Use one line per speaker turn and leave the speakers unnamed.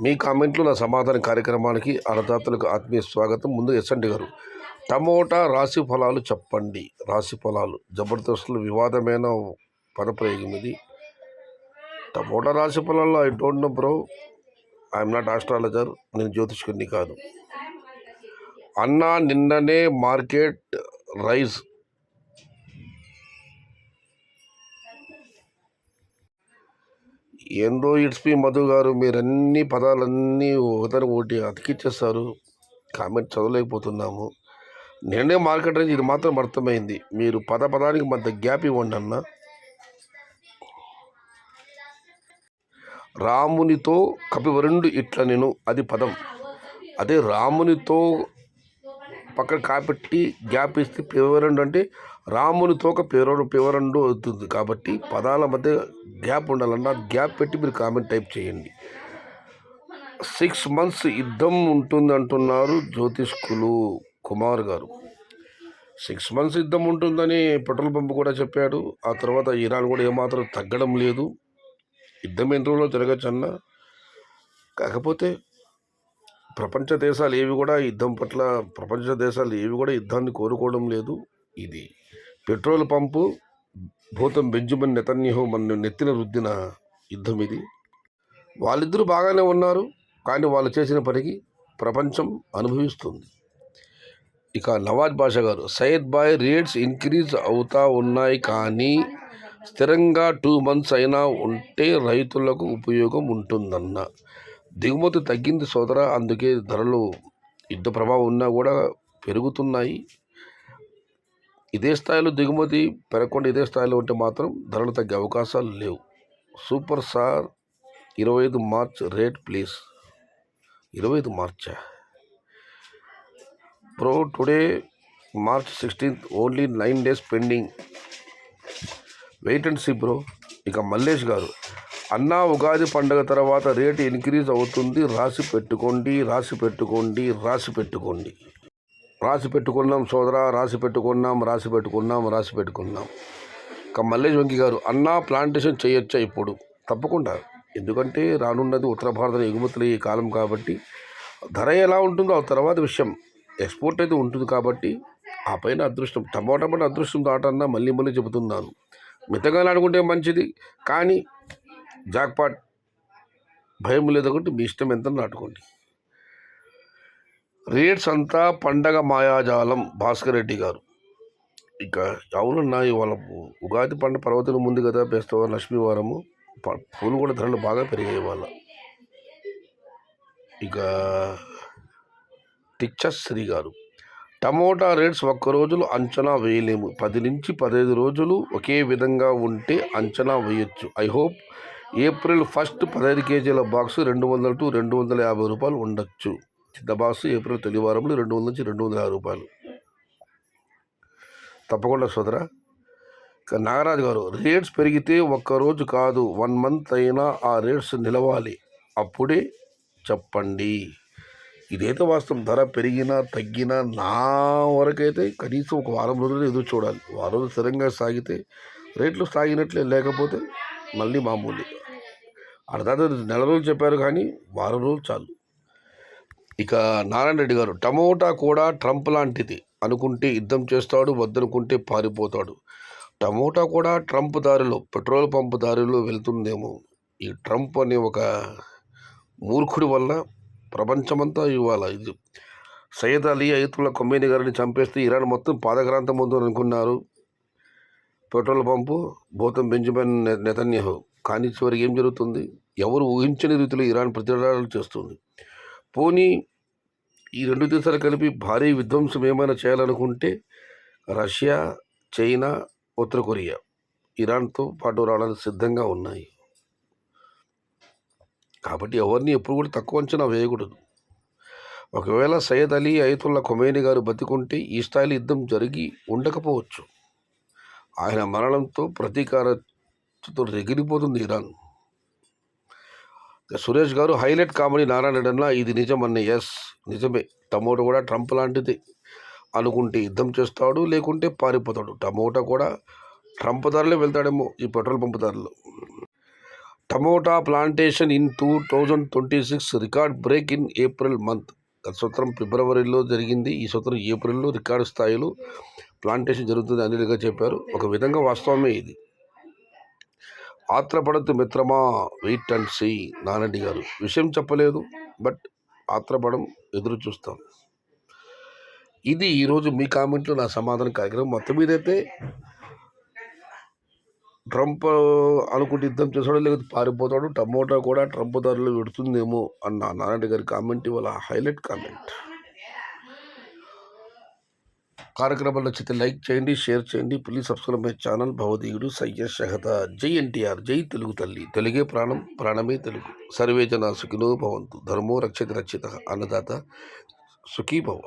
మీ కామెంట్లు నా సమాధాన కార్యక్రమానికి అన్నదాతలకు ఆత్మీయ స్వాగతం. ముందు ఎస్ఎండి గారు, టమోటా రాశి ఫలాలు చెప్పండి. రాశి ఫలాలు జబర్దస్త్లు వివాదమైన పదప్రయోగం ఇది. టమోటా రాశి ఫలాల్లో I don't know bro, I'm not astrologer, నేను జ్యోతిష్కుడిని కాదు. అన్నా నిన్ననే మార్కెట్ రైజ్ ఏందో ఇట్స్ మీ మధు గారు, మీరు అన్ని పదాలన్నీ ఒకటి అతికిచ్చేస్తారు. కామెంట్ చదవలేకపోతున్నాము. నిన్నే మార్కెట్ రేంజ్ ఇది మాత్రం అర్థమైంది. మీరు పదానికి మధ్య గ్యాప్ ఇవ్వండి అన్న. రామునితో కపివరుండు ఇట్ల నేను, అది పదం. అదే రామునితో పక్కన కాపెట్టి గ్యాప్ ఇస్తే పివరండు అంటే రామునితో పివరండు అవుతుంది. కాబట్టి పదాల మధ్య గ్యాప్ ఉండాలన్నా గ్యాప్ పెట్టి మీరు కామెంట్ టైప్ చేయండి. 6 months యుద్ధం ఉంటుంది అంటున్నారు జ్యోతిష్కులు. కుమార్ గారు, 6 months యుద్ధం ఉంటుందని పెట్రోల్ పంప్ కూడా చెప్పాడు. ఆ తర్వాత ఇరాన్ కూడా ఏమాత్రం తగ్గడం లేదు. యుద్ధం ఎన్ని రోజుల్లో జరగచ్చన్న. కాకపోతే ప్రపంచ దేశాలు ఏవి కూడా యుద్ధాన్ని కోరుకోవడం లేదు. ఇది పెట్రోల్ పంపు భూతం బెంజమిన్ నెతన్యాహు మన నెత్తిన రుద్దిన యుద్ధం ఇది. వాళ్ళిద్దరూ బాగానే ఉన్నారు, కానీ వాళ్ళు చేసిన పనికి ప్రపంచం అనుభవిస్తుంది. ఇక నవాజ్ బాషా గారు, సయ్యద్ బాయ్ రేట్స్ ఇంక్రీజ్ అవుతా ఉన్నాయి, కానీ స్థిరంగా 2 months అయినా ఉంటే రైతులకు ఉపయోగం ఉంటుందన్న. దిగుమతి తగ్గింది సోదరా, అందుకే ధరలు యుద్ధ ప్రభావం ఉన్నా కూడా పెరుగుతున్నాయి. ఇదే స్థాయిలో దిగుమతి పెరగకుండా ఇదే స్థాయిలో ఉంటే మాత్రం ధరలు తగ్గే అవకాశాలు లేవు. Super sir, 25 March rate please. 25 March bro, today March 16th, only 9 days pending, wait and see bro. ఇక మల్లేష్ గారు, అన్నా ఉగాది పండుగ తర్వాత రేటు ఇంక్రీజ్ అవుతుంది, రాసి పెట్టుకోండి. రాసి పెట్టుకున్నాం సోదరా, రాసి పెట్టుకున్నాం. ఇక మల్లేష్ వెంకి గారు, అన్నా ప్లాంటేషన్ చేయొచ్చా ఇప్పుడు? తప్పకుండా, ఎందుకంటే రానున్నది ఉత్తర భారత ఎగుమతులు ఈ కాలం కాబట్టి ధర ఎలా ఉంటుందో ఆ తర్వాత విషయం. ఎక్స్పోర్ట్ అయితే ఉంటుంది కాబట్టి ఆ పైన అదృష్టం. టమోటా పైన అదృష్టం దాటన్నా మళ్ళీ చెబుతున్నాను. మితంగా నాటుకుంటే మంచిది, కానీ జాక్పాట్ భయం లేదొకటి, మీ ఇష్టం ఎంత నాటుకోండి. రేట్స్ అంతా పండగ మాయాజాలం. భాస్కర్ రెడ్డి గారు, ఇక అవునన్నా, ఇవాళ ఉగాది పండుగ పర్వతం ముందు కదా, బేస్తవారం లక్ష్మీవారము, పూలు కూడా ధరలు బాగా పెరిగాయి ఇవాళ. ఇక శ్రీ గారు, టమోటా రేట్స్ ఒక్క రోజులో అంచనా వేయలేము, 10 నుంచి 15 రోజులు ఒకే విధంగా ఉంటే అంచనా వేయొచ్చు. ఐ హోప్ April 1st 15 kgల బాక్సు 200 to 250 రూపాయలు ఉండొచ్చు. చిన్న బాక్సు ఏప్రిల్ తొలి వారంలో 200 నుంచి 250 రూపాయలు. తప్పకుండా సోదరా. ఇక నాగరాజు గారు, రేట్స్ పెరిగితే ఒక్కరోజు కాదు, 1 month అయినా ఆ రేట్స్ నిలవాలి, అప్పుడే చెప్పండి. ఇదైతే వాస్తవం. ధర పెరిగినా తగ్గినా నా వరకైతే కనీసం ఒక వారం రోజులు ఎదురు చూడాలి. వారం రోజులు స్థిరంగా సాగితే రేట్లు సాగినట్లే, లేకపోతే మళ్ళీ మామూలు. అర్థాత్ నెల రోజులు చెప్పారు, కానీ వారం రోజులు చాలు. ఇక నారాయణ రెడ్డి గారు, టమోటా కూడా ట్రంప్ లాంటిది, అనుకుంటే యుద్ధం చేస్తాడు, వద్దనుకుంటే పారిపోతాడు. టమోటా కూడా ట్రంప్ దారిలో, పెట్రోల్ పంప్ దారిలో వెళ్తుందేమో. ఈ ట్రంప్ అనే ఒక మూర్ఖుడి వల్ల ప్రపంచమంతా ఇవాళ ఇది. సయ్యద్ అలీ అయతుల్లా ఖొమైనీ గారిని చంపేస్తే ఇరాన్ మొత్తం పాదక్రాంతం ముందు అనుకున్నారు పెట్రోల్ పంపు భూతం బెంజమిన్ నెతన్యాహు. కానీ చివరికి ఏం జరుగుతుంది? ఎవరు ఊహించని రీతిలో ఇరాన్ ప్రతిదాడులు చేస్తుంది. పోనీ ఈ 2 దేశాలు కలిపి భారీ విధ్వంసం ఏమైనా చేయాలనుకుంటే రష్యా, చైనా, ఉత్తర కొరియా ఇరాన్తో పాటు రావడానికి సిద్ధంగా ఉన్నాయి. కాబట్టి ఎవరిని ఎప్పుడు కూడా తక్కువ అంచనా వేయకూడదు. ఒకవేళ సయ్యద్ అలీ అయతుల్లా ఖొమైనీ గారు బతికుంటే ఈ స్థాయిలో యుద్ధం జరిగి ఉండకపోవచ్చు. ఆయన మరణంతో ప్రతీకారతో ఎగిరిపోతుంది ఇరాన్. సురేష్ గారు, హైలైట్ కామెడీ నారాయణ రెడ్డి అన్న, ఇది నిజమన్న. ఎస్, నిజమే. టమోటా కూడా ట్రంప్ లాంటిది, అనుకుంటే యుద్ధం చేస్తాడు, లేకుంటే పారిపోతాడు. టమోటా కూడా ట్రంప్ ధరలే వెళ్తాడేమో ఈ పెట్రోల్ పంప్ ధరలో. Tomato plantation in 2026 record break in April month. గత సంవత్సరం ఫిబ్రవరిలో జరిగింది, ఈ సంవత్సరం ఏప్రిల్లో రికార్డు స్థాయిలో ప్లాంటేషన్ జరుగుతుంది అనిల్గా చెప్పారు. ఒక విధంగా వాస్తవమే ఇది. ఆత్రపడద్దు మిత్రమా, వెయిట్ అండ్ సీ. నానండి గారు విషయం చెప్పలేదు, బట్ ఆత్రపడం, ఎదురు చూస్తాం. ఇది ఈరోజు మీ కామెంట్లో నా సమాధానం కార్యక్రమం. మొత్తం మీదైతే ట్రంప్ అనుకుంటే యుద్ధం చేసాడో లేకపోతే పారిపోతాడు, టమోటా కూడా ట్రంప్ ధరలు పెడుతుందేమో అన్న నారాయణ గారి కామెంట్ ఇవాళ హైలైట్ కామెంట్. కార్యక్రమాలు నచ్చితే లైక్ చేయండి, షేర్ చేయండి. Please subscribe my channel. భవదీయుడు సయ్యద్ షహదా. జై ఎన్టీఆర్, జై తెలుగు తల్లి. తెలుగే ప్రాణం, ప్రాణమే తెలుగు. సర్వే జన సుఖినో భవంతు. ధర్మో రక్షిత రక్షిత. అన్నదాత సుఖీ భవ.